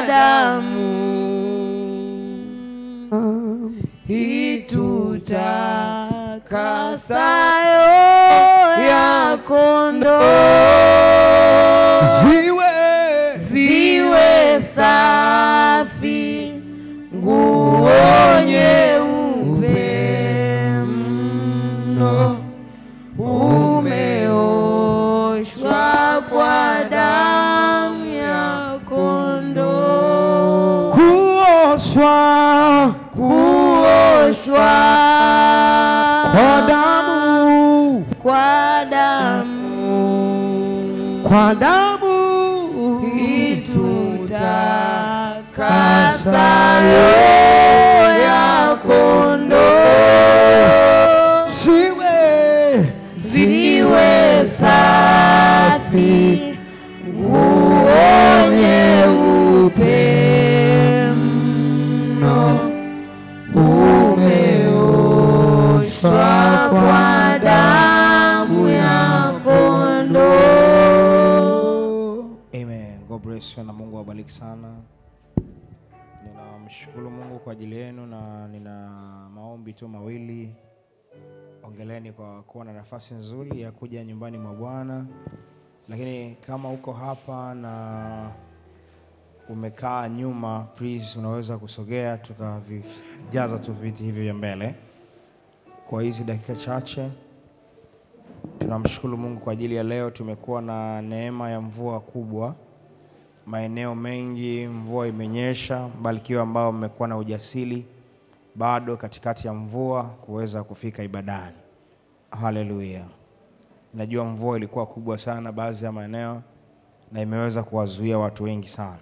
damu itutakasayo ya kondoo, ziwe safi nguo nyeupe mno, umeoshwa kwa damu ya kondoo. Kuoshwa kwa damu itutakasayo ya kondoo, ziwe safi nguo nyeupe mno, umeoshwa kwa damu ya kondoo. Amen. God bless you na Mungu awabariki sana. Ninamshukuru Mungu kwa ajili yenu na nina maombi tu mawili. Ongeleni kwa kuwa na nafasi nzuri ya kuja nyumbani mwa Bwana. Lakini kama uko hapa na umekaa nyuma, please unaweza kusogea tukavijaza tu viti hivi vya mbele kwa hizi dakika chache. Tunamshukuru Mungu kwa ajili ya leo. Tumekuwa na neema ya mvua kubwa. Maeneo mengi mvua imenyesha, barikiwa ambao mmekuwa na ujasiri bado katikati ya mvua kuweza kufika ibadani. Haleluya. Najua mvua ilikuwa kubwa sana baadhi ya maeneo na imeweza kuwazuia watu wengi sana.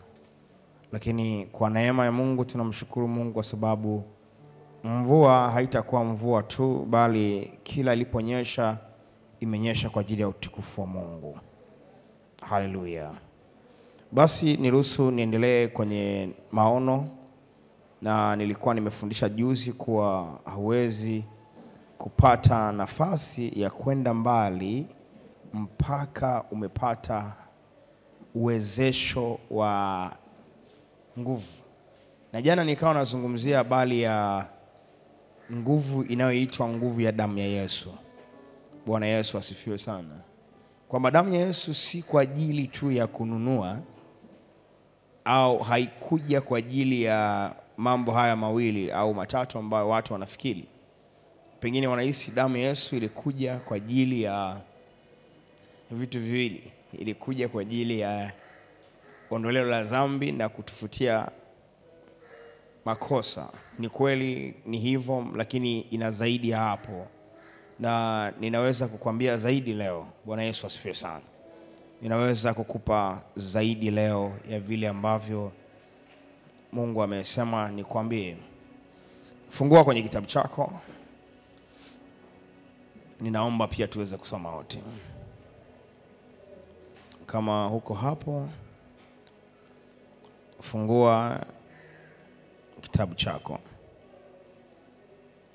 Lakini kwa neema ya Mungu tunamshukuru Mungu kwa sababu mvua haitakuwa mvua tu, bali kila iliponyesha imenyesha kwa ajili ya utukufu wa Mungu. Haleluya. Basi niruhusu niendelee kwenye maono, na nilikuwa nimefundisha juzi kuwa hauwezi kupata nafasi ya kwenda mbali mpaka umepata uwezesho wa nguvu. Na jana nikawa nazungumzia habari ya nguvu inayoitwa nguvu ya damu ya Yesu. Bwana Yesu asifiwe sana. Kwa damu ya Yesu si kwa ajili tu ya kununua, au haikuja kwa ajili ya mambo haya mawili au matatu ambayo watu wanafikiri. Pengine wanahisi damu ya Yesu ilikuja kwa ajili ya vitu viwili. Ilikuja kwa ajili ya ondoleo la dhambi na kutufutia makosa. Ni kweli ni hivyo, lakini ina zaidi ya hapo. Na ninaweza kukwambia zaidi leo. Bwana Yesu asifiwe sana. Ninaweza kukupa zaidi leo ya vile ambavyo Mungu amesema nikwambie. Fungua kwenye kitabu chako. Ninaomba pia tuweze kusoma wote. Kama huko hapo, fungua kitabu chako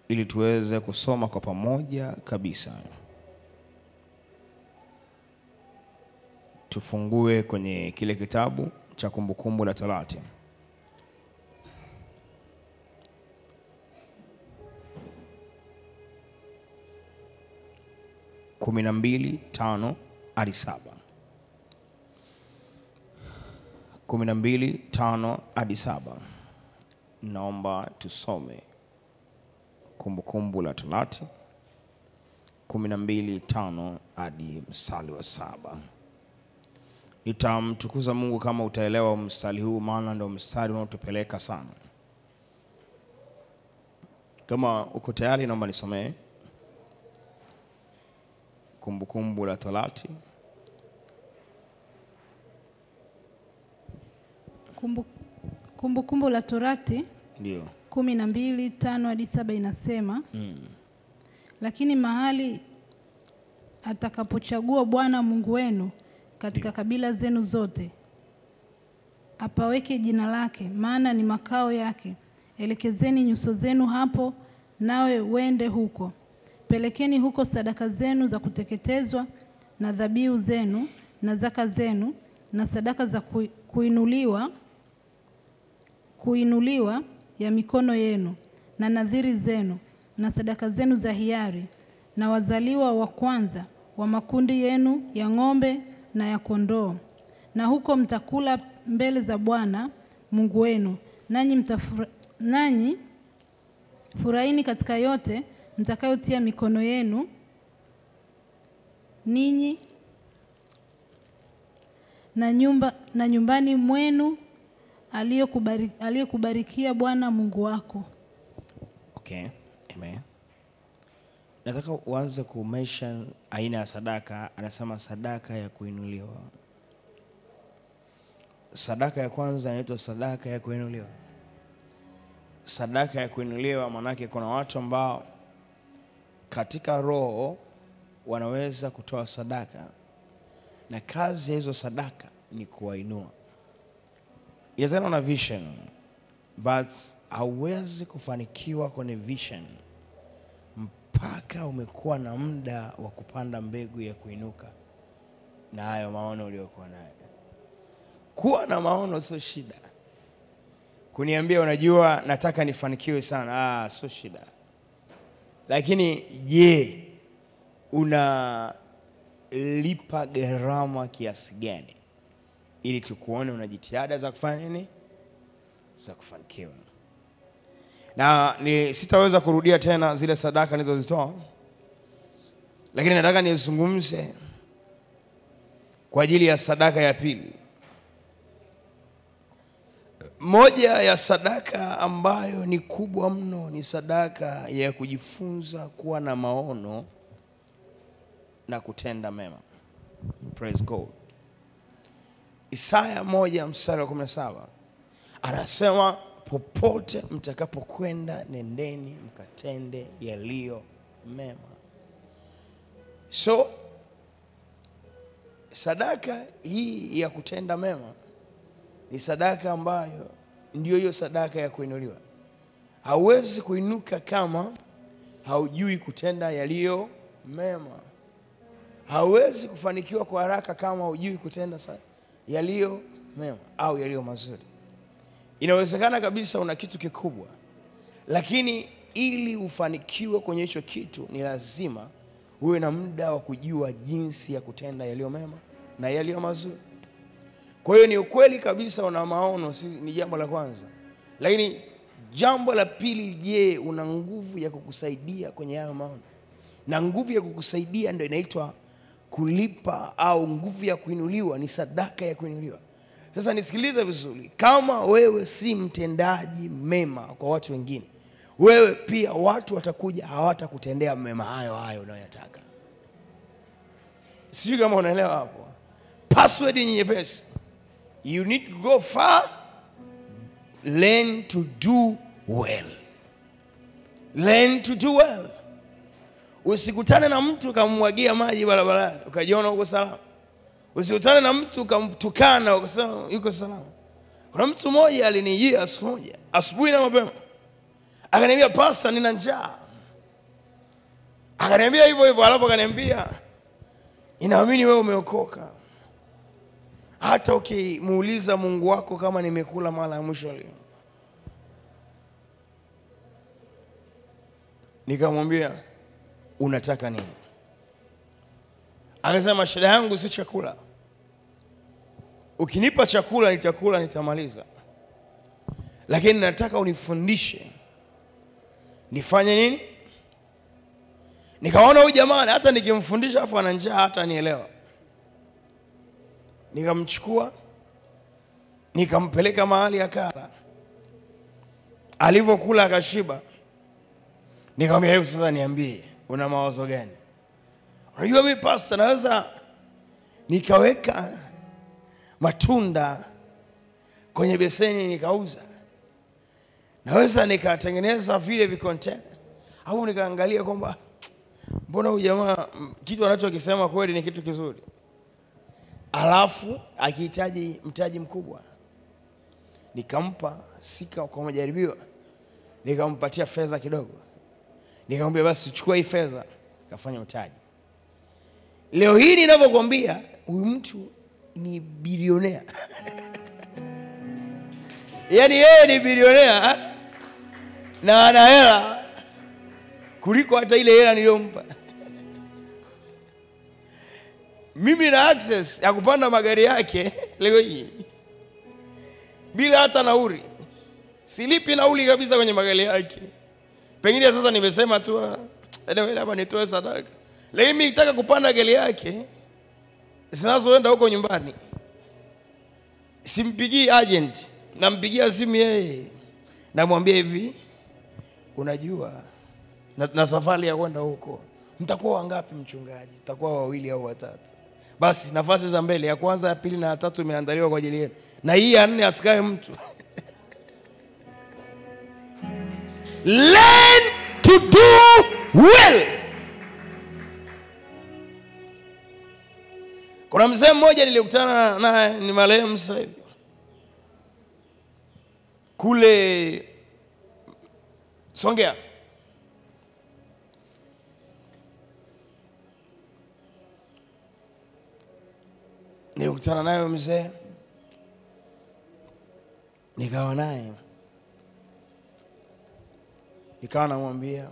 ili tuweze kusoma kwa pamoja kabisa. Tufungue kwenye kile kitabu cha Kumbukumbu la Torati. Kumi na mbili, 5 hadi 7. 12:5 hadi 7. Naomba tusome Kumbukumbu la Torati 12:5 hadi mstari wa 7. Nitamtukuza Mungu kama utaelewa mstari huu, maana ndio mstari unaotupeleka sana. Kama uko tayari naomba nisomee Kumbukumbu la Torati. Kumbukumbu la Torati ndio 12:5 hadi 7 inasema lakini mahali atakapochagua Bwana Mungu wenu katika kabila zenu zote, apaweke jina lake, maana ni makao yake, elekezeni nyuso zenu hapo, nawe wende huko. Pelekeni huko sadaka zenu za kuteketezwa na dhabihu zenu na zaka zenu na sadaka za kuinuliwa kuinuliwa ya mikono yenu na nadhiri zenu na sadaka zenu za hiari na wazaliwa wa kwanza wa makundi yenu ya ng'ombe na ya kondoo. Na huko mtakula mbele za Bwana Mungu wenu, nanyi furahini katika yote mtakayotia mikono yenu, ninyi na nyumbani mwenu aliyokubarikia Bwana Mungu wako. Okay, amen. Nataka uanze kumention aina ya sadaka. Anasema sadaka ya kuinuliwa. Sadaka ya kwanza inaitwa sadaka ya kuinuliwa. Sadaka ya kuinuliwa manake kuna watu ambao katika roho wanaweza kutoa sadaka, na kazi ya hizo sadaka ni kuwainua. Inawezekana una vision, but hauwezi kufanikiwa kwenye vision mpaka umekuwa na muda wa kupanda mbegu ya kuinuka na hayo maono uliyokuwa nayo. Kuwa na maono sio shida. Kuniambia unajua nataka nifanikiwe sana, sio shida. Lakini je, unalipa gharama kiasi gani ili tukuone una jitihada za kufanya nini? Za kufanikiwa. Na sitaweza kurudia tena zile sadaka nilizozitoa, lakini nataka nizungumze kwa ajili ya sadaka ya pili. Moja ya sadaka ambayo ni kubwa mno ni sadaka ya kujifunza kuwa na maono na kutenda mema. Praise God. Isaya 1:17 anasema popote mtakapokwenda nendeni mkatende yaliyo mema. So sadaka hii ya kutenda mema ni sadaka ambayo ndio hiyo sadaka ya kuinuliwa. Hauwezi kuinuka kama haujui kutenda yaliyo mema. Hauwezi kufanikiwa kwa haraka kama hujui kutenda yaliyo mema au yaliyo mazuri. Inawezekana kabisa una kitu kikubwa, lakini ili ufanikiwe kwenye hicho kitu ni lazima uwe na muda wa kujua jinsi ya kutenda yaliyo mema na yaliyo mazuri. Kwa hiyo ni ukweli kabisa una maono, ni jambo la kwanza. Lakini jambo la pili, je, una nguvu ya kukusaidia kwenye hayo maono? Na nguvu ya kukusaidia ndio inaitwa kulipa, au nguvu ya kuinuliwa ni sadaka ya kuinuliwa. Sasa nisikilize vizuri, kama wewe si mtendaji mema kwa watu wengine, wewe pia watu watakuja hawatakutendea mema hayo unayotaka. Sijui kama unaelewa hapo. Password ni nyepesi. You need to go far. Learn to do well. Learn to do well. Usikutane na mtu ukamwagia maji barabarani ukajiona uko salama. Usikutane na mtu ukamtukana ukasema yuko salama. Kuna mtu mmoja alinijia asubuhi na mapema. Akaniambia, "Pastor, nina njaa." Akaniambia hivyo alafu akaniambia, "Ninaamini wewe umeokoka. Hata ukimuuliza Mungu wako kama nimekula mara ya mwisho leo." Nikamwambia, "Unataka nini?" Akasema, "Shida yangu si chakula. Ukinipa chakula nitakula, nitamaliza. Lakini nataka unifundishe nifanye nini?" Nikaona huyu jamaa hata nikimfundisha afu ana njaa hata nielewa. Nikamchukua nikampeleka mahali akala. Alivyokula akashiba. Nikamwambia, "Hebu sasa niambie, una mawazo gani?" "Unajua mimi pastor, naweza nikaweka matunda kwenye beseni nikauza. Naweza nikatengeneza vile vicontainer." Au nikaangalia kwamba mbona huyu jamaa kitu anachokisema kweli ni kitu kizuri. Alafu akihitaji mtaji mkubwa. Nikampa sika kwa majaribio. Nikampatia fedha kidogo. Nikamwambia, "Basi chukua hii fedha kafanya mtaji." Leo hii ninavyokuambia huyu mtu ni bilionea. Yaani yeye ni bilionea na ana hela kuliko hata ile hela niliyompa. Mimi nina access ya kupanda magari yake leo hii bila hata nauli. Silipi nauli kabisa kwenye magari yake. Pengine sasa nimesema tu anyway hapa nitoe sadaka. Lakini mimi nitaka kupanda gari yake zinazoenda huko nyumbani. Simpigii agent, nampigia simu yeye. Namwambia hivi, unajua na safari ya kwenda huko mtakuwa wangapi mchungaji? Tutakuwa 2 au 3. Basi nafasi za mbele ya kwanza, ya pili na ya tatu imeandaliwa kwa ajili yenu. Na hii ya 4 asikae mtu. Learn to do well. Kuna mzee mmoja nilikutana naye, ni marehemu sasa hivi, kule Songea. Nilikutana naye mzee, nikawa naye, nikawa namwambia,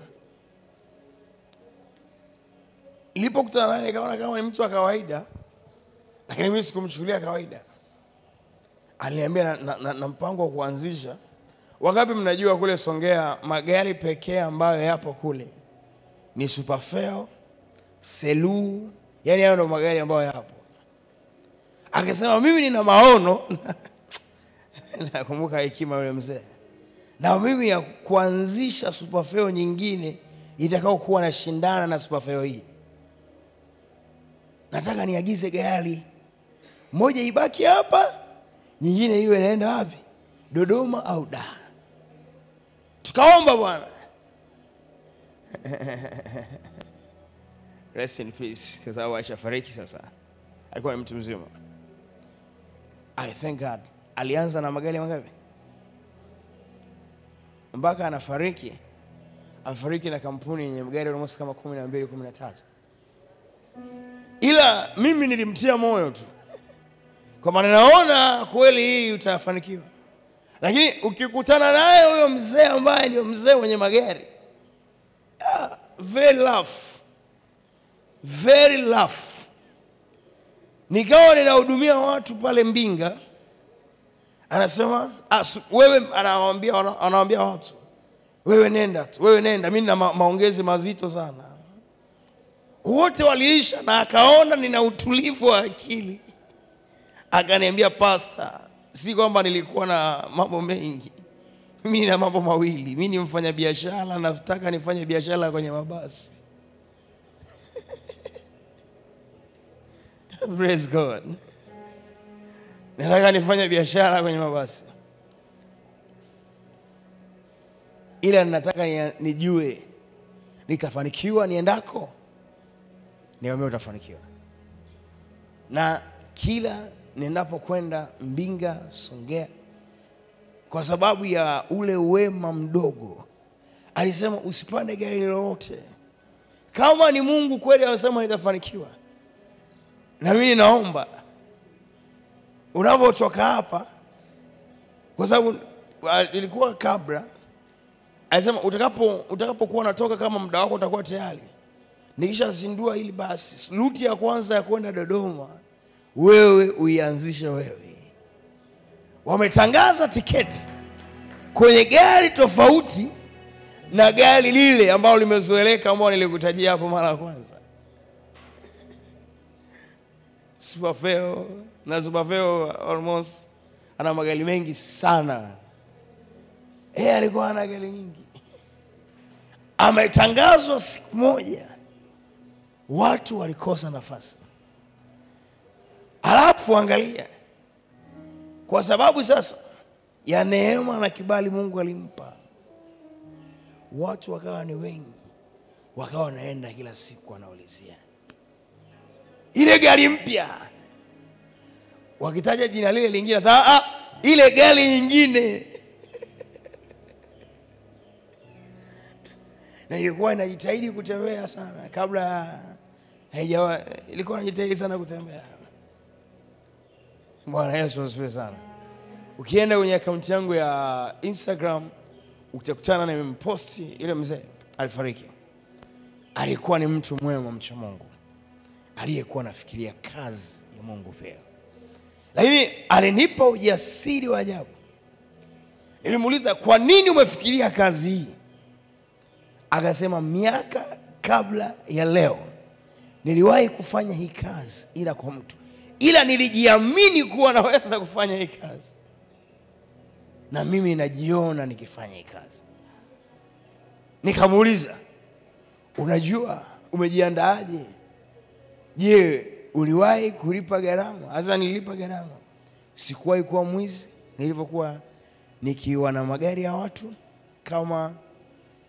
nilipokutana naye nikaona kama ni mtu wa kawaida, lakini mimi sikumchukulia kawaida. Aliniambia na mpango wa kuanzisha. Wangapi mnajua kule Songea magari pekee ambayo yapo kule ni Superfeo, Selu, yani hayo ndio magari ambayo yapo. Akasema mimi nina maono. Nakumbuka hekima yule mzee. Na mimi ya kuanzisha Superfeo nyingine itakao kuwa na shindana na Superfeo hii. Nataka niagize gari moja ibaki hapa, nyingine iwe inaenda wapi? Dodoma au Dar. Tukaomba bwana. Rest in peace, kwa sababu alishafariki sasa. Alikuwa mtu mzima. I thank God. Alianza na magari mangapi? Mpaka anafariki. Amefariki na kampuni yenye magari almost kama 12, 13. Ila mimi nilimtia moyo tu, kwa maana naona kweli hii utafanikiwa. Lakini ukikutana naye huyo mzee ambaye ndio mzee mwenye magari, very rough. Nikawa ninahudumia watu pale Mbinga, anasema wewe, anawaambia watu, wewe nenda tu, wewe nenda. Mimi na maongezi mazito sana. Wote waliisha na akaona nina utulivu wa akili. Akaniambia, pastor, si kwamba nilikuwa na mambo mengi. Mimi nina mambo mawili. Mimi ni mfanya biashara, nataka nifanye biashara kwenye mabasi. Praise God. Nataka nifanye biashara kwenye mabasi. Ila nataka nijue nitafanikiwa niendako. Niambie utafanikiwa. Na kila ninapokwenda Mbinga, Songea, kwa sababu ya ule wema mdogo, alisema usipande gari lolote. Kama ni Mungu kweli anasema nitafanikiwa. Na mimi naomba unapotoka hapa, kwa sababu ilikuwa kabla, alisema utakapokuwa unatoka, kama muda wako utakuwa tayari, nikishazindua ili basi ruti ya kwanza ya kwenda Dodoma wewe uianzishe wewe. Wametangaza tiketi kwenye gari tofauti na gari lile ambalo limezoeleka, ambalo nilikutajia hapo mara ya kwanza. Superfeo, na Superfeo almost ana magari mengi sana. Alikuwa ana gari nyingi. Ametangazwa siku moja, watu walikosa nafasi. Alafu angalia, kwa sababu sasa ya neema na kibali Mungu alimpa, watu wakawa ni wengi, wakawa wanaenda kila siku wanaulizia ile gari mpya, wakitaja jina lile lingine. Sasa ile gari nyingine. Na ilikuwa inajitahidi kutembea sana kabla haijawa, ilikuwa inajitahidi sana kutembea. Bwana Yesu asifiwe sana. Ukienda kwenye akaunti yangu ya Instagram utakutana na nimemposti ile mzee alifariki. Alikuwa ni mtu mwema mcha Mungu, aliyekuwa anafikiria kazi ya Mungu pia. Lakini alinipa ujasiri wa ajabu. Nilimuuliza, kwa nini umefikiria kazi hii? Akasema, miaka kabla ya leo niliwahi kufanya hii kazi ila kwa mtu, ila nilijiamini kuwa naweza kufanya hii kazi, na mimi ninajiona nikifanya hii kazi. Nikamuuliza, unajua umejiandaaje? Je, uliwahi kulipa gharama? Sasa nilipa gharama. Sikuwahi kuwa mwizi nilipokuwa nikiwa na magari ya watu kama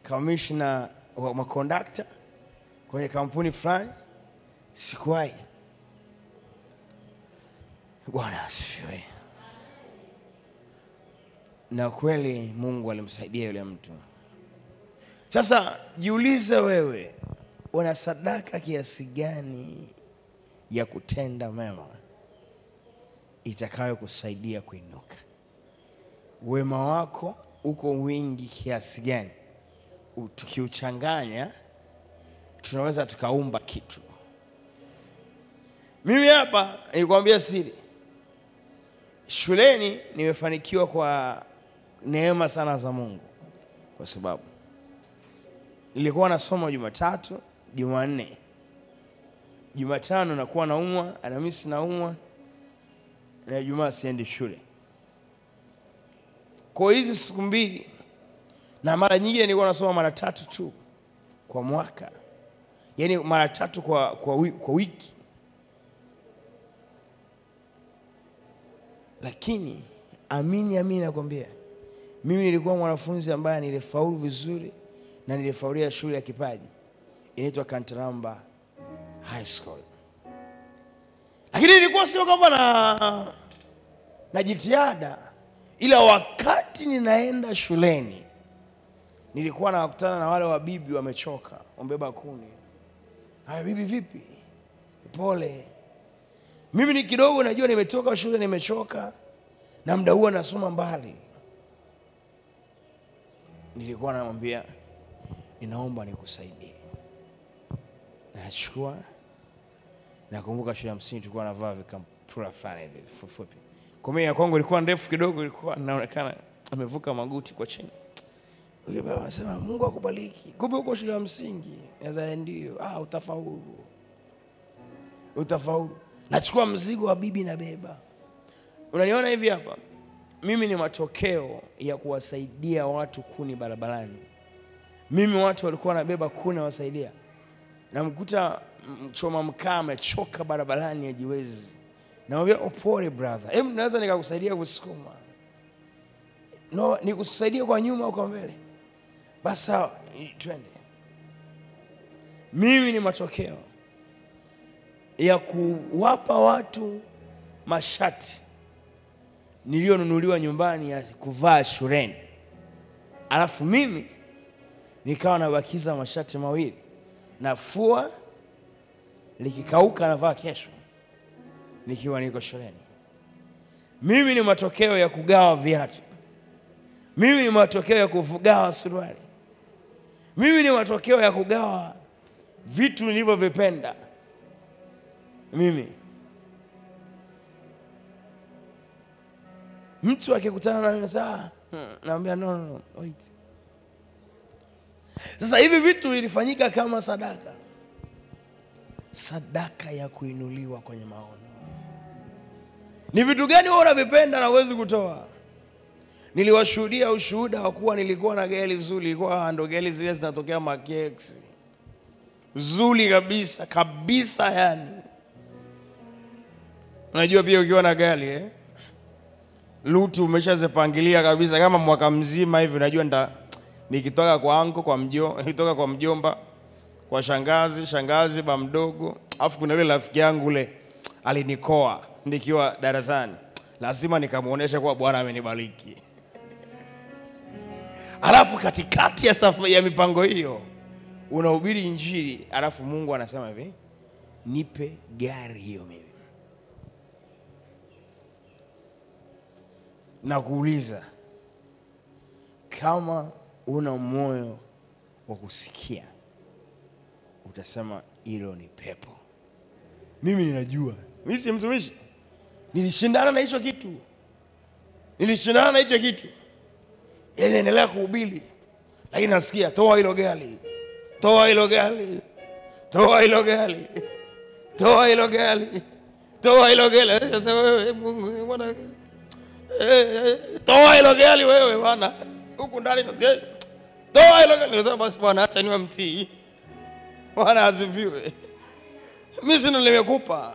commissioner wa makondakta kwenye kampuni fulani. Sikuwahi. Bwana asifiwe. Na kweli Mungu alimsaidia yule mtu. Sasa jiulize wewe, una sadaka kiasi gani ya kutenda mema itakayo kusaidia kuinuka? Wema wako uko wingi kiasi gani? Tukiuchanganya tunaweza tukaumba kitu. Mimi hapa nilikwambia siri. Shuleni nimefanikiwa kwa neema sana za Mungu, kwa sababu nilikuwa nasoma Jumatatu, Jumanne, Jumatano nakuwa naumwa, Alhamisi naumwa, na Ijumaa siendi shule. Kwa hizi siku mbili, na mara nyingine nilikuwa nasoma mara 3 tu kwa mwaka. Yaani mara 3 kwa wiki. Lakini amini nakwambia, mimi nilikuwa mwanafunzi ambaye nilifaulu vizuri na nilifaulia shule ya kipaji inaitwa Kantaramba High School. Lakini nilikuwa sio kama na jitihada, ila wakati ninaenda shuleni nilikuwa nakutana na wale wabibi wamechoka, wambeba kuni. Haya bibi vipi? Pole. Mimi ni kidogo najua nimetoka shule nimechoka, na muda huo nasoma mbali. Nilikuwa namwambia, ninaomba nikusaidie. Nachukua, nakumbuka shule ya msingi tulikuwa navaa vikampura fulani hivi fupi. Kwa mimi ya kwangu ilikuwa ndefu kidogo, ilikuwa inaonekana amevuka magoti kwa chini. Huyo baba anasema, Mungu akubariki. Kumbe uko shule ya msingi. Naweza ndio, utafaulu. Nachukua mzigo wa bibi na beba. Unaniona hivi hapa? Mimi ni matokeo ya kuwasaidia watu kuni barabarani. Mimi watu walikuwa wanabeba kuni wasaidia. Na mkuta mchoma mkaa amechoka barabarani hajiwezi. Naambia, pole brother. Hebu naweza nikakusaidia kusukuma. No, nikusaidia kwa nyuma au kwa mbele? Basi sawa, twende. Mimi ni matokeo ya kuwapa watu mashati nilionunuliwa nyumbani ya kuvaa shuleni. Alafu mimi nikawa nabakiza mashati mawili. Nafua, likikauka navaa kesho nikiwa niko shuleni. Mimi ni matokeo ya kugawa viatu. Mimi ni matokeo ya kugawa suruali. Mimi ni matokeo ya kugawa vitu nilivyovipenda. Mimi mtu akikutana na mimi sasa, naambia no, wait. Sasa hivi vitu vilifanyika kama sadaka. Sadaka ya kuinuliwa kwenye maono. Ni vitu gani wewe unavipenda na huwezi kutoa? Niliwashuhudia ushuhuda wa kuwa nilikuwa na gari zuri, ilikuwa ndo gari zile zinatokea Makex. Zuri kabisa yani. Unajua pia ukiwa na gari luti umeshazipangilia kabisa kama mwaka mzima hivi, unajua nikitoka kwa anko nikitoka kwa mjomba, kwa shangazi ba mdogo. Alafu kuna yule rafiki yangu ule alinikoa nikiwa darasani. Lazima nikamuonesha kwa Bwana amenibariki. Alafu katikati ya safari ya mipango hiyo unahubiri injili, alafu Mungu anasema hivi, nipe gari hiyo mimi. na kuuliza, kama una moyo wa kusikia, utasema hilo ni pepo. Mimi ninajua, mimi si mtumishi, nilishindana na hicho kitu. Endelea kuhubiri, lakini nasikia toa hilo gari. Sasa wewe Mungu bwana, toa hilo gari wewe bwana. Huku ndani nasikia toa hilo gari. Sasa basi bwana, acha niwe mtii. Bwana asifiwe. Mimi sina nimekupa.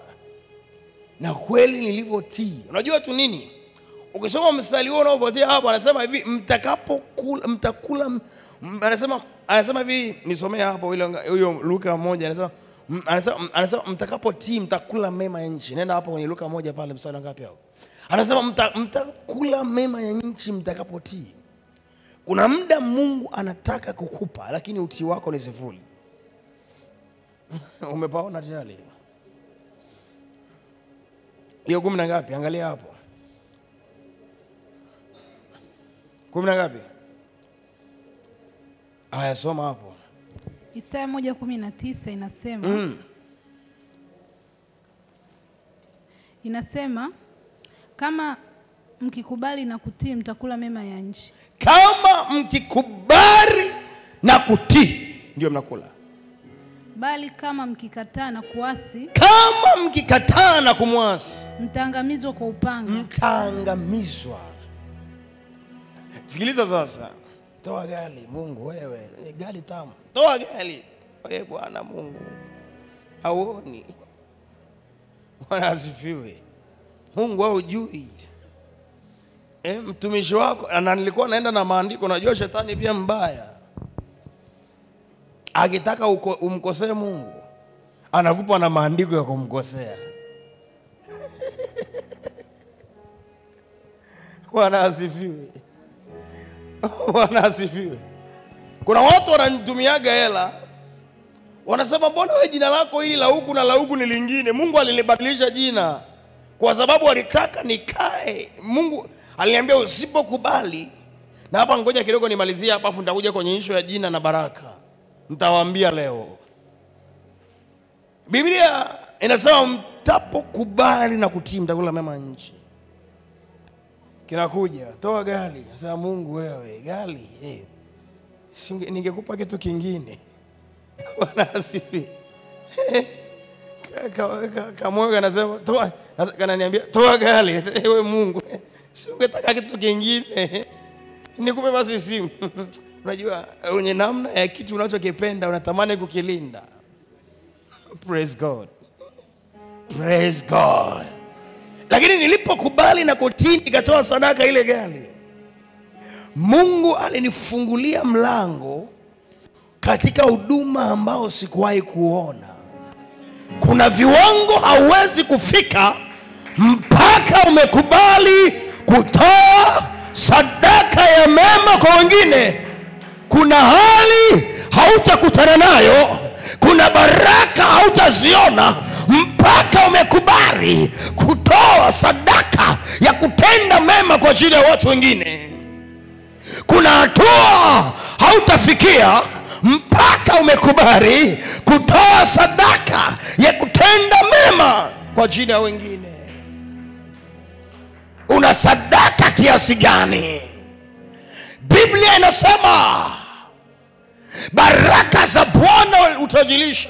Na kweli nilivyotii. Unajua tu nini? Ukisoma mstari huo unaofuatia hapo anasema hivi, mtakula anasema hivi, nisomee hapo huyo Luka 1 anasema mtakapotii mtakula mema ya nchi. Nenda hapo kwenye Luka 1 pale mstari ngapi hapo? Anasema mtakula mema ya nchi mtakapotii. Kuna muda Mungu anataka kukupa, lakini utii wako ni sifuri. Umepaona tayari? Hiyo 10 na ngapi? Angalia hapo. 10 na ngapi? Aya, soma hapo. Isaya 1:19 inasema inasema, kama mkikubali na kutii mtakula mema ya nchi. Kama mkikubali na kutii ndio mnakula. Bali kama mkikataa na kuasi, kama mkikataa na kumwasi, mtaangamizwa kwa upanga. Mtaangamizwa. Sikiliza sasa. Toa gari Mungu wewe, gari tamu. Toa gari. Wewe Bwana Mungu. Hauoni. Bwana asifiwe. Mungu wewe hujui. Mtumishi wako, na nilikuwa naenda na maandiko, najua shetani pia mbaya. Akitaka umkosee Mungu, anakupa na maandiko ya kumkosea. Bwana asifiwe. Bwana asifiwe. Kuna watu wananitumiaga hela, wanasema mbona wewe jina lako hili la huku na la huku ni lingine? Mungu alinibadilisha jina kwa sababu alitaka nikae. Mungu aliniambia usipokubali, na hapa ngoja kidogo nimalizie hapa afu nitakuja kwenye issue ya jina na baraka. Nitawaambia leo. Biblia inasema mtapokubali na kutii mtakula mema nchi. Kinakuja, toa gari. Sasa Mungu wewe, gari. Ningekupa kitu kingine. Bwana asifiwe. Kamoga anasema toa, kananiambia toa gari. Wewe Mungu, si ungetaka kitu kingine? Nikupe basi simu. Unajua wenye namna ya kitu unachokipenda unatamani kukilinda. Praise God. Praise God. Lakini nilipokubali na kutii nikatoa sadaka ile gari, Mungu alinifungulia mlango katika huduma ambao sikuwahi kuona. Kuna viwango hauwezi kufika mpaka umekubali kutoa sadaka ya mema kwa wengine. Kuna hali hautakutana nayo, kuna baraka hautaziona mpaka umekubali kutoa sadaka ya kutenda mema kwa ajili ya watu wengine. Kuna hatua hautafikia mpaka umekubali kutoa sadaka ya kutenda mema kwa ajili ya wengine. Una sadaka kiasi gani? Biblia inasema baraka za Bwana utajilisha.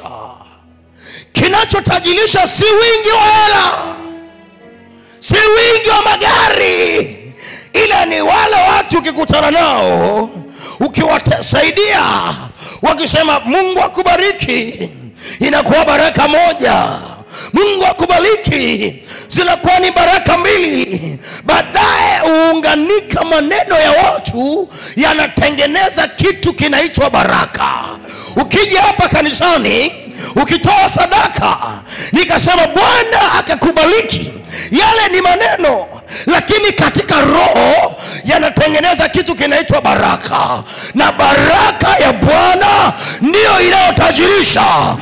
Kinachotajilisha si wingi wa hela, si wingi wa magari, ila ni wale watu ukikutana nao, ukiwasaidia, wakisema Mungu akubariki, inakuwa baraka moja. Mungu akubariki, zinakuwa ni baraka mbili. Baadaye uunganika maneno ya watu, yanatengeneza kitu kinaitwa baraka. Ukija hapa kanisani, ukitoa sadaka, nikasema Bwana akakubariki, yale ni maneno, lakini katika roho yanatengeneza kitu kinaitwa baraka. Na baraka ya Bwana ndio inayotajirisha.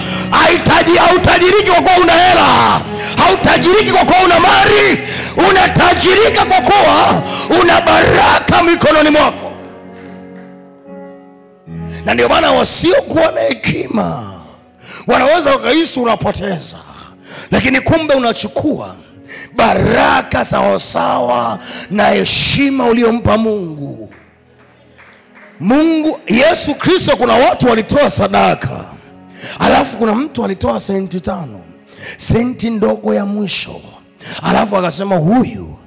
Hautajiriki kwa kuwa una hela, hautajiriki kwa kuwa una mali, unatajirika kwa kuwa una baraka mikononi mwako. Na ndio maana wasiokuwa na hekima wanaweza wakahisi unapoteza, lakini kumbe unachukua baraka sawasawa na heshima uliyompa Mungu. Yesu Kristo, kuna watu walitoa sadaka, alafu kuna mtu alitoa senti 5, senti ndogo ya mwisho, alafu akasema huyu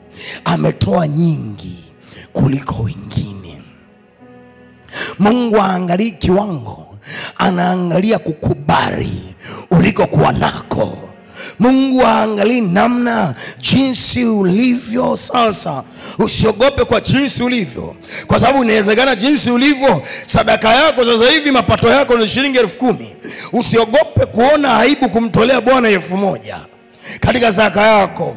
ametoa nyingi kuliko wengine. Mungu haangalii kiwango, anaangalia kukubali uliko kuwa nako. Mungu haangalii namna jinsi ulivyo sasa. Usiogope kwa jinsi ulivyo, kwa sababu inawezekana jinsi ulivyo sadaka yako sasa hivi mapato yako ni shilingi 10,000. Usiogope kuona aibu kumtolea Bwana 1,000 katika zaka yako.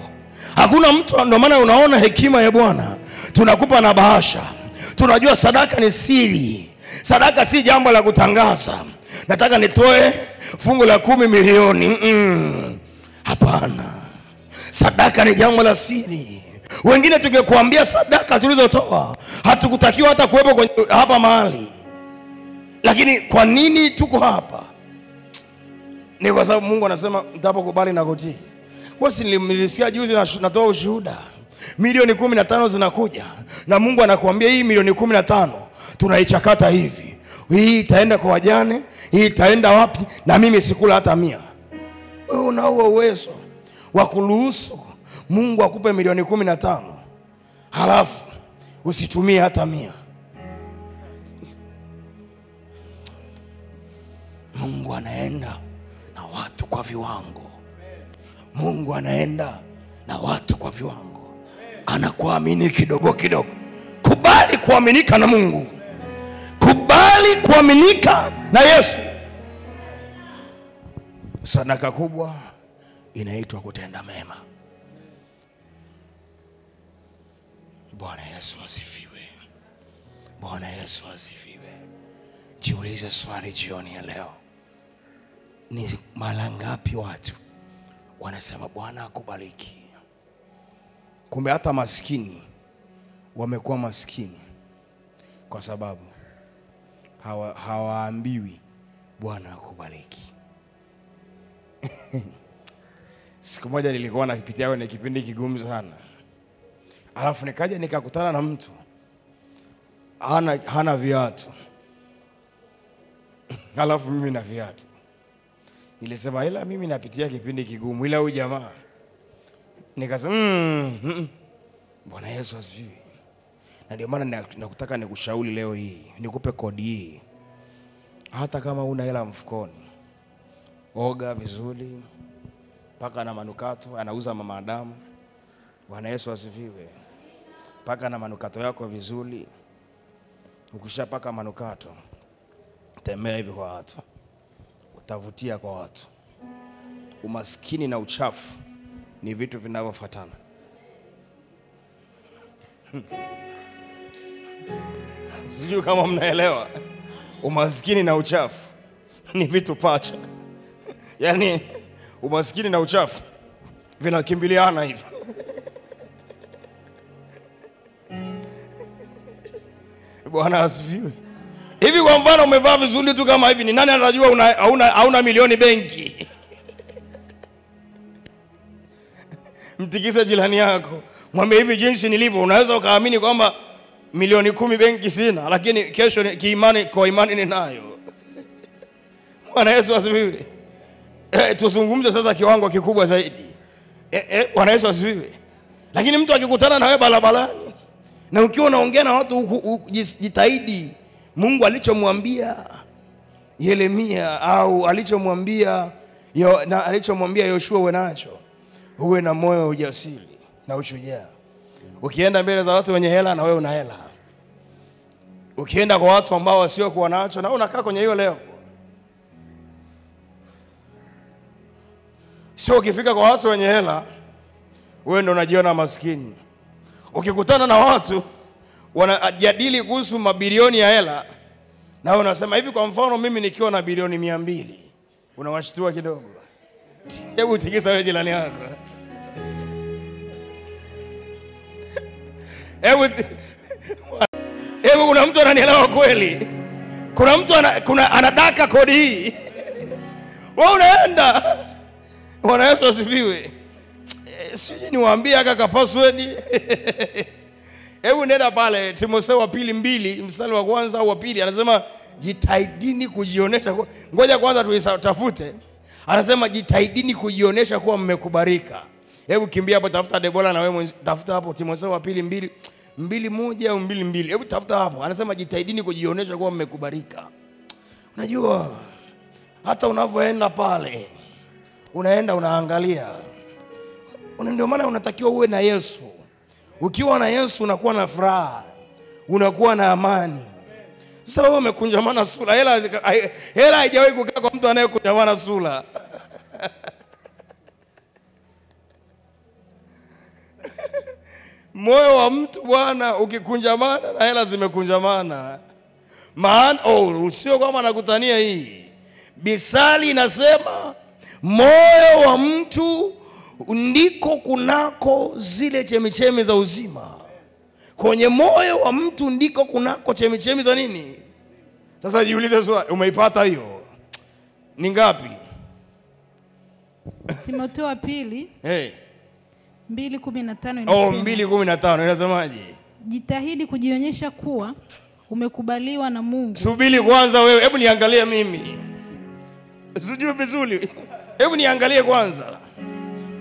Hakuna mtu, ndio maana unaona hekima ya Bwana tunakupa na bahasha. Tunajua sadaka ni siri. Sadaka si jambo la kutangaza, nataka nitoe fungu la 10 milioni. Hapana. Sadaka ni jambo la siri. Wengine tungekuambia sadaka tulizotoa hatukutakiwa hata kuwepo hapa mahali. Lakini kwa nini tuko hapa? Ni kwa sababu Mungu anasema mtapokubali na kutii. Kwa sababu nilimlisikia juzi na natoa ushuhuda. Milioni 15 zinakuja na Mungu anakuambia hii milioni 15 tunaichakata hivi. Hii itaenda kwa wajane, hii itaenda wapi, na mimi sikula hata 100. Wewe unao uwezo wa kuruhusu Mungu akupe milioni 15 halafu usitumie hata 100. Mungu anaenda na watu kwa viwango. Mungu anaenda na watu kwa viwango. Anakuamini kidogo kidogo. Kubali kuaminika na Mungu. Kubali kuaminika na Yesu. Sadaka kubwa inaitwa kutenda mema. Bwana Yesu asifiwe. Bwana Yesu asifiwe. Jiulize swali jioni ya leo. Ni mara ngapi watu wanasema Bwana akubariki? Kumbe hata maskini wamekuwa maskini kwa sababu hawaambiwi Bwana akubariki. Siku moja nilikuwa napitia kwenye kipindi kigumu sana. Alafu nikaja nikakutana na mtu hana viatu. Alafu mimi na viatu. Nilisema ila mimi napitia kipindi kigumu, ila huyu jamaa. Nikasema Bwana Yesu asifiwe. Na ndio maana nakutaka nikushauri leo hii, nikupe kodi hii. Hata kama una hela mfukoni, oga vizuri, paka na manukato, anauza mama Adamu. Bwana Yesu asifiwe. Paka na manukato yako vizuri. Ukishapaka manukato, tembea hivi kwa watu, utavutia kwa watu. Umaskini na uchafu ni vitu vinavyofuatana. Sijui kama mnaelewa. Umaskini na uchafu ni vitu pacha. Yaani umaskini na uchafu vinakimbiliana hivi. Bwana asifiwe. Hivi kwa mfano umevaa vizuri tu kama hivi, ni nani anajua hauna milioni benki? Mtikise jirani yako, mwambie hivi jinsi nilivyo unaweza ukaamini kwamba milioni 10 benki sina, lakini kesho kwa imani ninayo. Bwana Yesu asifiwe. Tuzungumze sasa kiwango kikubwa zaidi. Bwana Yesu asifiwe. Lakini mtu akikutana na wewe barabarani na ukiwa unaongea na watu, jitahidi Mungu alichomwambia Yeremia au alichomwambia Yoshua uwe nacho. Uwe na moyo wa ujasiri na ushujaa. Ukienda mbele za watu wenye hela na wewe una hela. Ukienda kwa watu ambao wasio kuwa nacho na wewe unakaa kwenye hiyo leo. Sio ukifika kwa watu wenye hela wewe ndio unajiona maskini. Ukikutana na watu wanajadili kuhusu mabilioni ya hela na wewe unasema hivi, kwa mfano mimi nikiwa na bilioni 200, unawashtua kidogo. Hebu tikisa wewe jirani yako. Hebu kuna mtu ananielewa kweli? Kuna mtu anadaka kodi hii. Wewe unaenda. Bwana Yesu asifiwe. Siji niwaambie kaka password. Hebu nenda pale Timotheo wa pili 2 mstari wa kwanza au wa pili, anasema jitahidini kujionesha. Ngoja kwanza tuitafute. Anasema jitahidini kujionesha kuwa mmekubalika. Hebu kimbia hapo, tafuta Debora na wewe tafuta hapo Timotheo wa pili 2:1 au 2:2. Hebu tafuta hapo. Anasema jitahidini kujionesha kuwa mmekubalika. Unajua hata unavyoenda pale, unaenda unaangalia. Ndio maana unatakiwa uwe na Yesu. Ukiwa na Yesu unakuwa na furaha, unakuwa na amani. Sasa wewe umekunjamana sura. Hela haijawahi kukaa kwa mtu anayekunjamana sura. Moyo wa mtu bwana ukikunjamana na hela zimekunjamana. Maana sio kama nakutania hii. Misali inasema moyo wa mtu ndiko kunako zile chemichemi za uzima. Kwenye moyo wa mtu ndiko kunako chemichemi za nini? Sasa jiulize swali, umeipata hiyo? Ni ngapi? Timotheo wa pili 2:15 inasema. 2:15 inasemaje? Jitahidi kujionyesha kuwa umekubaliwa na Mungu. Subiri kwanza wewe, hebu niangalie mimi. Sijui vizuri. Hebu niangalie kwanza.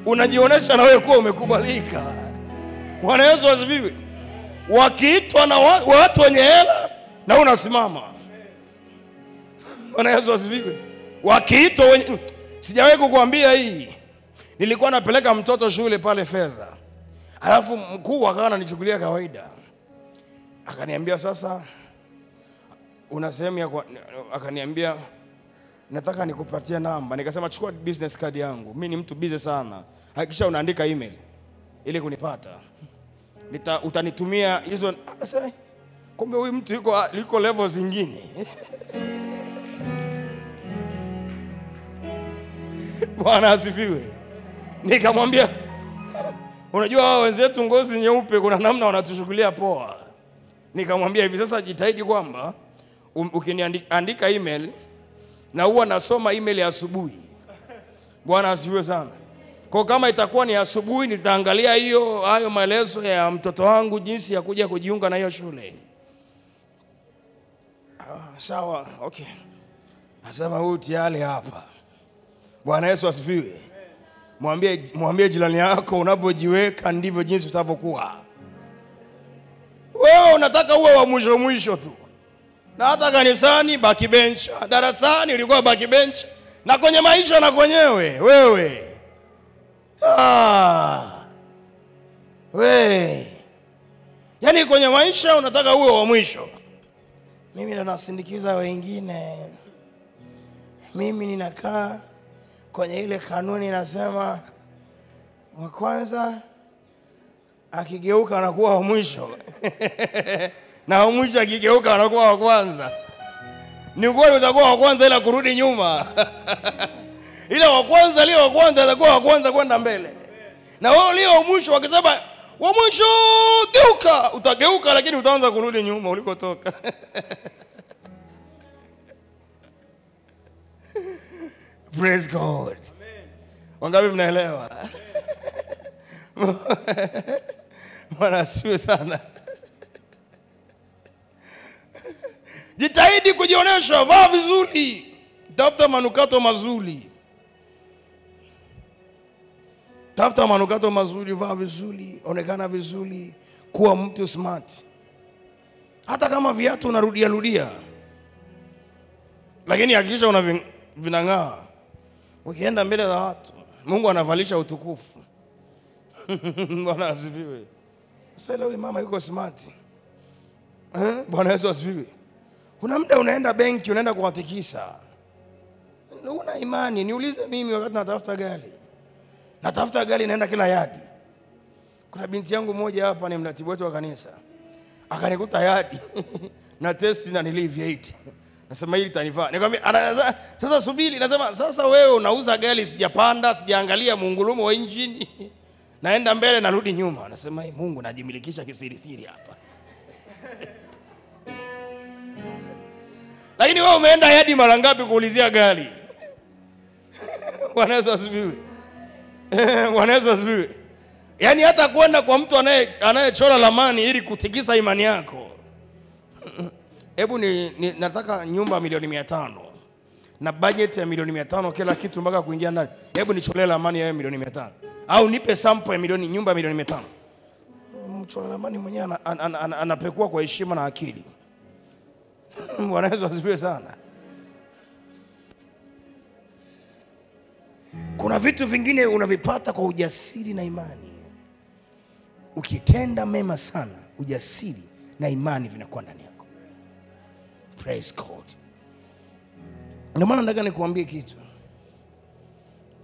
Unajionyesha na wewe kuwa umekubalika. Bwana Yesu asifiwe. Wakiitwa na watu wenye hela na unasimama. Bwana Yesu asifiwe. Wakiitwa wenye, sijawahi kukuambia hii. Nilikuwa napeleka mtoto shule pale Fedha. Alafu mkuu akawa ananichukulia kawaida. Akaniambia sasa una sehemu ya akaniambia nataka nikupatie namba. Nikasema chukua business card yangu. Mimi ni mtu busy sana. Hakikisha unaandika email ili kunipata. Utanitumia hizo. Sasa kumbe huyu mtu yuko level zingine. Bwana asifiwe. Nikamwambia unajua hao wenzetu ngozi nyeupe kuna namna wanatushukulia poa. Nikamwambia hivi sasa jitahidi kwamba ukiniandika email na huwa nasoma email ya asubuhi. Bwana asifiwe sana. Kwa kama itakuwa ni asubuhi nitaangalia hayo maelezo ya mtoto wangu jinsi ya kuja kujiunga na hiyo shule. Sawa, okay. Asema huyu tayari hapa. Bwana Yesu asifiwe. Mwambie jirani yako unavyojiweka ndivyo jinsi utavyokuwa. Wewe unataka uwe wa mwisho tu. Na hata kanisani backbench, darasani ulikuwa backbench, na kwenye maisha na kwenyewe wewe. Yaani kwenye maisha unataka uwe wa mwisho. Mimi ndo nasindikiza wengine. Mimi ninakaa kwenye ile kanuni nasema wa kwanza akigeuka anakuwa wa mwisho. Na wa mwisho akigeuka anakuwa wa kwanza. Ni kweli utakuwa wa kwanza ila kurudi nyuma. Ila wa kwanza atakuwa wa kwanza kwenda mbele. Na wao leo wa mwisho wakisema wa mwisho geuka, utageuka lakini utaanza kurudi nyuma ulikotoka. Praise God. Wangapi mnaelewa? Bwana asifiwe sana. Jitahidi kujionyesha, vaa vizuri. Tafuta manukato mazuri. Tafuta manukato mazuri, vaa vizuri, onekana vizuri, kuwa mtu smart. Hata kama viatu unarudia. Lakini hakikisha vinang'aa. Ukienda mbele za watu, Mungu anavalisha utukufu. Bwana asifiwe. Sasa leo mama yuko smart. Bwana Yesu asifiwe. Kuna muda unaenda benki, unaenda kuwatikisa. Una imani, niulize mimi wakati natafuta gari. Natafuta gari naenda kila yadi. Kuna binti yangu moja hapa ni mratibu wetu wa kanisa. Akanikuta yadi na test na nilive 8. Nasema hili tanifaa. Nikamwambia sasa subiri, nasema sasa wewe unauza gari sijapanda, sijaangalia muungulumo wa injini. naenda mbele narudi nyuma, anasema Mungu najimilikisha kisiri hapa. Lakini wewe umeenda hadi mara ngapi kuulizia gari? Bwana Yesu asifiwe. Bwana Yesu asifiwe. Yaani hata kwenda kwa mtu anayechora ramani ili kutikisa imani yako. Hebu nataka nyumba milioni 500 na budget ya milioni 500 kila kitu mpaka kuingia ndani. Hebu nicholee ramani ya milioni 500 au nipe sample ya nyumba milioni 500. Mchora ramani mwenyewe anapekua kwa heshima na akili. Bwana Yesu asifiwe sana. Kuna vitu vingine unavipata kwa ujasiri na imani. Ukitenda mema sana, ujasiri na imani vinakuwa ndani yako. Praise God. Ndio maana nataka nikuambie kitu.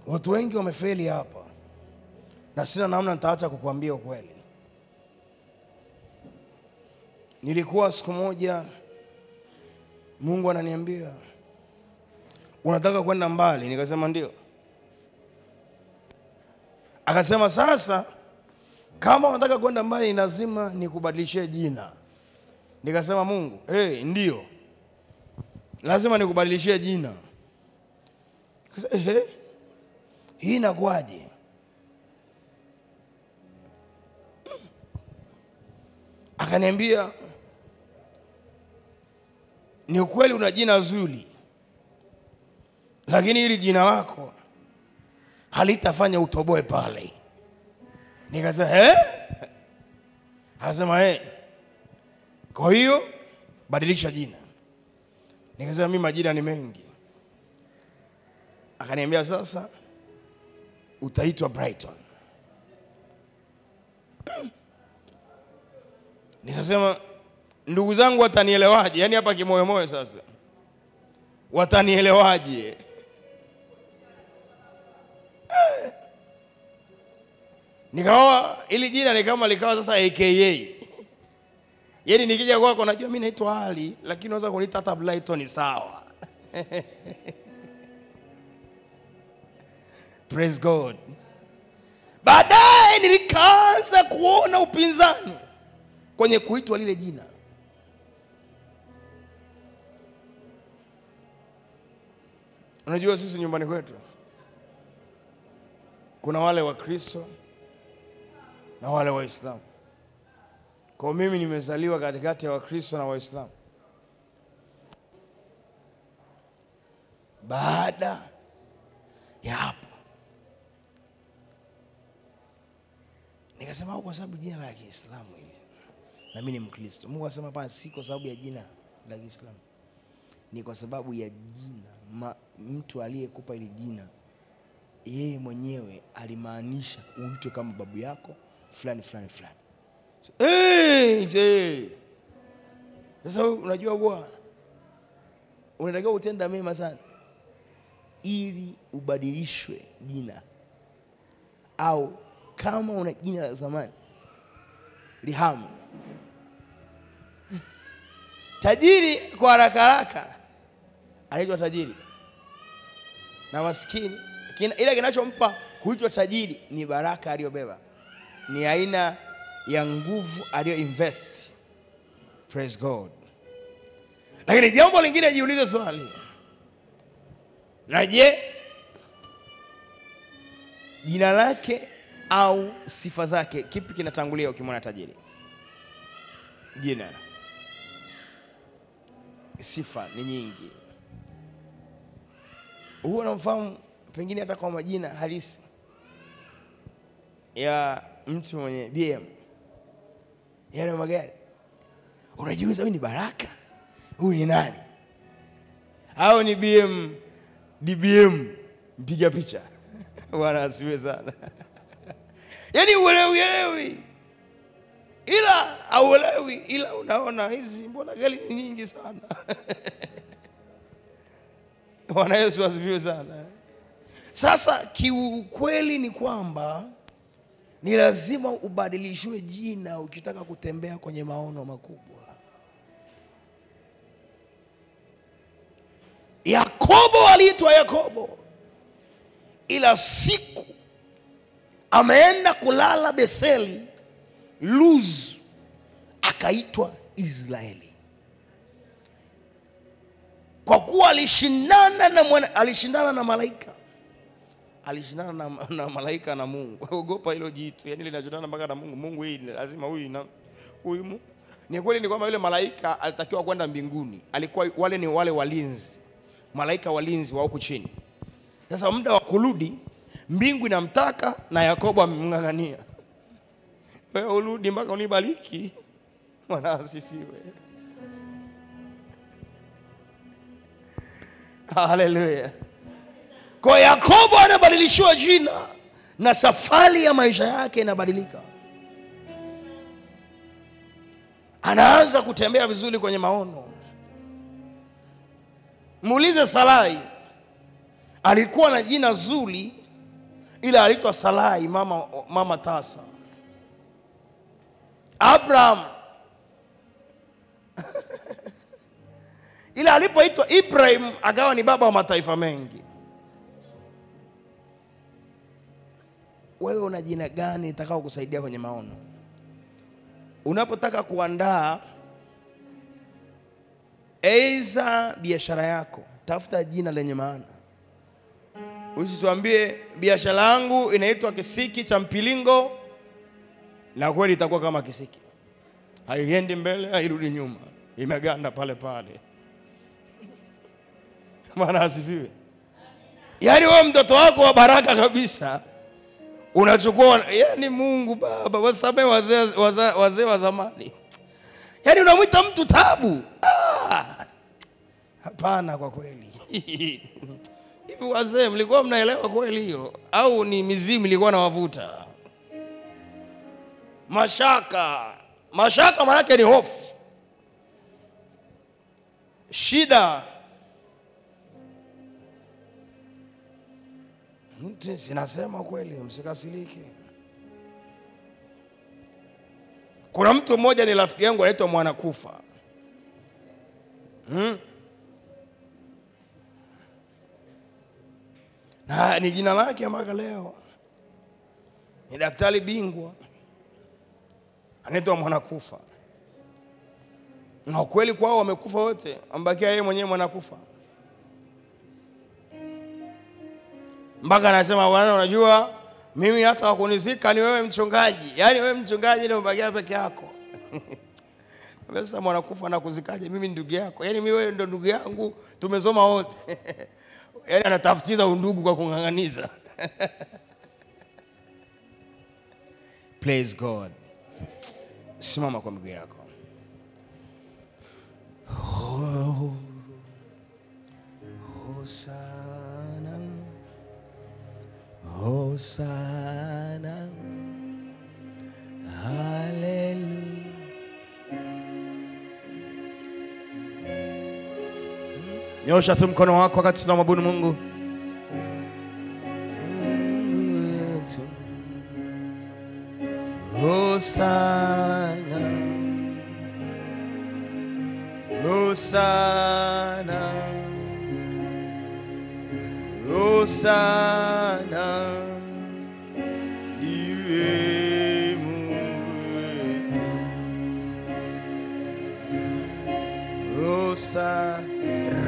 Watu wengi wamefeli hapa. Na sina namna nitaacha kukuambia ukweli. Nilikuwa siku moja Mungu ananiambia, unataka kwenda mbali? Nikasema ndio. Akasema sasa kama unataka kwenda mbali lazima nikubadilishie jina. Nikasema Mungu, ndio. Lazima nikubadilishie jina. Akasema hii inakuaje? Akaniambia ni ukweli una jina zuri, lakini hili jina lako halitafanya utoboe pale. Nikasema Akasema kwa hiyo badilisha jina. Nikasema mimi majina ni mengi. Akaniambia sasa utaitwa Brighton. Nikasema ndugu zangu watanielewaje? Yaani hapa kimoyo moyo sasa. Watanielewaje? Nikawa ili jina ni kama likawa sasa AKA. Yaani nikija kwako najua mimi naitwa Ali, lakini unaweza kuniita hata Brighton ni sawa. Praise God. Baadaye nilikaanza kuona upinzani kwenye kuitwa lile jina. Unajua sisi nyumbani kwetu kuna wale wa Kristo na wale Waislamu. Kwa mimi nimezaliwa katikati ya Wakristo na Waislamu. Baada ya hapo nikasema kwa sababu jina la Kiislamu hili na mimi ni Mkristo. Mungu asema hapana, si kwa sababu ya jina la Kiislamu. Ni kwa sababu ya jina. Mtu aliyekupa ile jina yeye mwenyewe alimaanisha uitwe kama babu yako fulani fulani fulani. Sasa unajua bwana, unatakiwa utenda mema sana ili ubadilishwe jina. Au kama una jina la zamani lihamu. Tajiri kwa haraka anaitwa tajiri, na maskini ile kinachompa kuitwa tajiri ni baraka aliyobeba, ni aina ya nguvu aliyo invest. Praise God. Lakini jambo lingine, jiulize swali. Na je, jina lake au sifa zake kipi kinatangulia ukimwona tajiri? Jina. Sifa ni nyingi. Huo unamfahamu pengine hata kwa majina halisi ya mtu mwenye BM, yale magari. Unajiuliza huyu ni Baraka? Huyu ni nani? Au ni DBM mpiga picha? Bwana asifiwe sana. Yaani uelewi. Ila auelewi, ila unaona hizi mbona gari ni nyingi sana. Bwana Yesu asifiwe sana. Sasa kiukweli ni kwamba ni lazima ubadilishwe jina ukitaka kutembea kwenye maono makubwa. Yakobo aliitwa Yakobo, ila siku ameenda kulala Betheli, Luz akaitwa Israeli. Kwa kuwa alishindana na malaika. Alishindana na malaika na Mungu. Ogopa hilo jitu. Yaani linashindana mpaka na Mungu. Mungu hii lazima huyu. Ni kweli ni kwamba yule malaika alitakiwa kwenda mbinguni. Alikuwa wale walinzi. Malaika walinzi wa huko chini. Sasa muda wa kurudi mbingu inamtaka na Yakobo amemngangania. Wewe urudi mpaka unibariki. Bwana asifiwe. Haleluya. Kwa Yakobo anabadilishiwa jina na safari ya maisha yake inabadilika. Anaanza kutembea vizuri kwenye maono. Muulize Sarai. Alikuwa na jina zuri ila aliitwa Sarai, mama tasa. Abraham ila alipoitwa Ibrahim akawa ni baba wa mataifa mengi. Wewe una jina gani litakao kusaidia kwenye maono? Unapotaka kuandaa aidha biashara yako, tafuta jina lenye maana. Usituambie biashara yangu inaitwa kisiki cha mpilingo, na kweli itakuwa kama kisiki. Haiendi mbele, hairudi nyuma. Imeganda pale pale. Bwana asifiwe. Yaani wewe mtoto wako wa baraka kabisa. Unachukua, yaani Mungu Baba, wasamehe wazee wa zamani. Yaani unamwita mtu Tabu. Hapana kwa kweli. Hivi wazee mlikuwa mnaelewa kweli hiyo? Au ni mizimu ilikuwa na wavuta? Mashaka maana yake ni hofu. Shida. Sinasema kweli, msikasirike. Kuna mtu mmoja ni rafiki yangu anaitwa Mwanakufa. Na ni jina lake mpaka leo. Ni daktari bingwa. Anaitwa Mwanakufa. Na kweli kwao wamekufa wote, ambakia yeye mwenyewe Mwanakufa. Mpaka anasema bwana, unajua mimi hata wakunizika ni wewe mchungaji. Yaani wewe mchungaji ndio umebakia peke yako. Sasa Mwanakufa anakuzikaje? Mimi ndugu yako. Yaani mimi wewe ndo ndugu yangu, tumesoma wote. Yaani anatafutiza undugu kwa kung'ang'aniza. Praise God. Simama kwa miguu yako. Hosana, Hosana, hallelujah. Nyosha tu mkono wako wakati tunamwabudu Mungu. Hosana, Hosana, Hosana, iwe Mungu wetu. Hosana,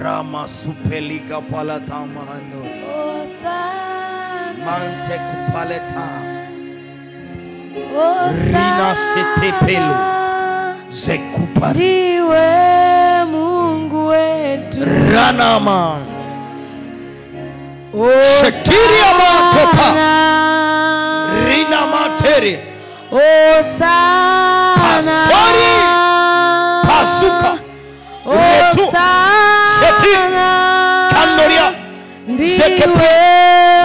Rama supelika palatamando. Hosana, Mante kupaleta. Hosana, Rina setepelu. Zekupari. ndiwe Mungu wetu. Ranama. Shetiria matopa. Rina materi. Hosana, Pasori. Pasuka. Retu. Seti. Kandoria. Zekepe.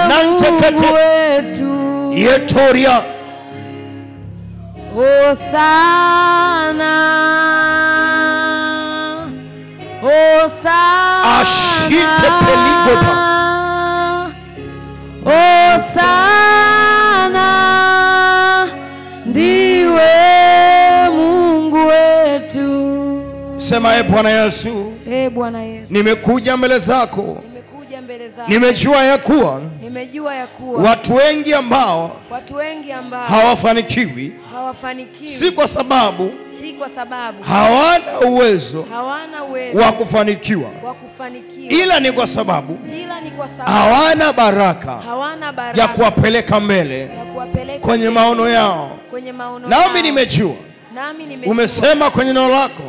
Nantekete. wetu. Yetoria. Hosana, Hosana, Ashite peligopa. Hosana, ndiwe Mungu wetu. Sema Bwana Yesu, Bwana Yesu, nimekuja mbele zako kuja mbele zako. Nimejua ya kuwa watu wengi ambao hawafanikiwi si kwa sababu hawana uwezo wa kufanikiwa, ila ni kwa sababu hawana baraka ya kuwapeleka mbele kwenye maono yao. Nami nimejua umesema kwenye neno lako